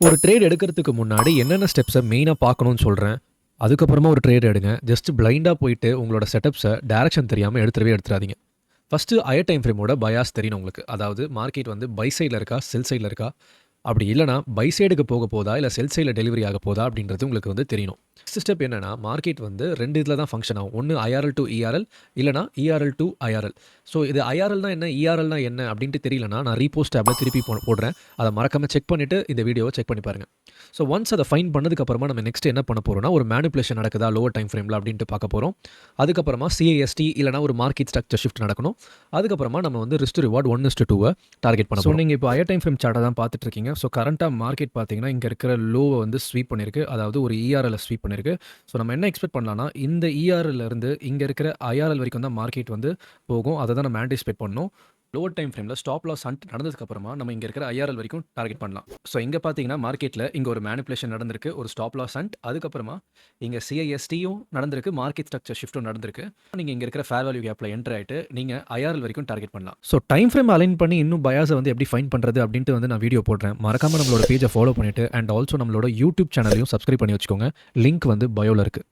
ஒரு ட்ரேட் எடுக்கிறதுக்கு முன்னாடி என்னென்ன ஸ்டெப்ஸை மெயினா பார்க்கணும்னு சொல்றேன். அதுக்கப்புறமா ஒரு ட்ரேட் எடுங்க. ஜஸ்ட் பிளைண்டா போயிட்டு உங்களோட செட்டப்ஸ டைரக்ஷன் தெரியாம எடுத்துறவே எடுத்துறாதீங்க. ஃபர்ஸ்ட்டு ஹையர் டைம் ஃப்ரேமோட பயாஸ் தெரியணும் உங்களுக்கு. அதாவது மார்க்கெட் வந்து பை சைட்ல இருக்கா? செல் சைட்ல இருக்கா? அப்படி இல்லன்னா, பை சைடுக்கு போக போதா? இல்ல செல் சைட்ல டெலிவரி ஆக போதா? அப்படின்றது உங்களுக்கு வந்து தெரியணும். நெக்ஸ்ட் ஸ்டெப் என்னன்னா, மார்க்கெட் வந்து 2 இதுல தான் ஃபங்ஷன் ஆகும். ஒண்ணு ஐஆர்எல் டூ இஆர்எல் இல்லன்னா இஆர்எல் டூ ஐஆர்எல். ஸோ இது ஐஆர்எல்னா என்ன? இஆர்எல்னா என்ன? அப்படின்ட்டு தெரியலன்னா, நான் ரீபோஸ்ட் டேப்ல திருப்பி போடுறேன். அத மறக்காம செக் பண்ணிட்டு இந்த வீடியோவ செக் பண்ணி பாருங்க. ஸோ ஒன்ஸ் அத ஃபைண்ட் பண்ணதுக்கு அப்புறமா நம்ம நெக்ஸ்ட் என்ன பண்ண போறோம்னா, ஒரு மேனிபுலேஷன் நடக்குதா லோவர் டைம் ஃப்ரேம்ல அப்படின்ட்டு பார்க்க போறோம். அதுக்கப்புறமா சிஐஎஸ்டி இல்லன்னா ஒரு மார்க்கெட் ஸ்ட்ரக்சர் ஷிஃப்ட் நடக்கணும். அதுக்கப்புறமா நம்ம வந்து ரிஸ்க் ரிவார்ட் 1:2 டார்கெட் பண்ண போறோம். நீங்க இப்போ ஹையர் டைம் ஃப்ரேம் சார்ட்ட தான் பார்த்துட்டு இருக்கீங்க. ஸோ கரண்ட்டா மார்க்கெட் பார்த்தீங்கன்னா, இங்க இருக்கிற லோவ வந்து ஸ்வீப் பண்ணியிருக்கு. அதாவது ஒரு இஆர்எல்ல ஸ்வீப் பண்ணியிருக்கு. ஸோ நம்ம என்ன எக்ஸ்பெக்ட் பண்ணலாம்னா, இந்த இஆர்எல்ல இருந்து இங்க இருக்கிற ஐஆர்எல் வரைக்கும் தான் மார்க்கெட் வந்து போகும். அத தான் நம்ம ஆன்டிசிபேட் பண்ணணும். லோவர் டைம் ஃப்ரேம்ல ஸ்டாப் லாஸ் ஹண்ட் நடந்ததுக்கு அப்புறமா நம்ம இங்க இருக்கிற ஐஆர்எல் வரைக்கும் டார்கெட் பண்ணலாம். ஸோ இங்க பார்த்தீங்கன்னா, மார்க்கெட்ல இங்க ஒரு மேனிபுலேஷன் நடந்திருக்கு. ஒரு ஸ்டாப் லாஸ் ஹண்ட் அதுக்கப்புறமா இங்க சிஐஎஸ்டியும் நடந்திருக்கு. மார்க்கெட் ஸ்ட்ரக்சர் ஷிஃப்ட்டும் நடந்திருக்கு. நீங்க இங்க இருக்கிற ஃபேர் வேல்யூ கேப்ல என்டர் ஆயிட்டு நீங்க ஐஆர்எல் வரைக்கும் டார்கெட் பண்ணலாம். ஸோ டைம் ஃப்ரேம் அலைன் பண்ணி இன்னும் பயாஸ வந்து எப்படி ஃபைண்ட் பண்றது அப்படின்ட்டு வந்து நான் வீடியோ போடுறேன். மறக்காம நம்மளோட பேஜ ஃபாலோ பண்ணிட்டு அண்ட் ஆல்சோ நம்மளோட யூடியூப் சேனலையும் சப்ஸ்கிரைப் பண்ணி வச்சுக்கோங்க. லிங்க் வந்து பயோல இருக்கு.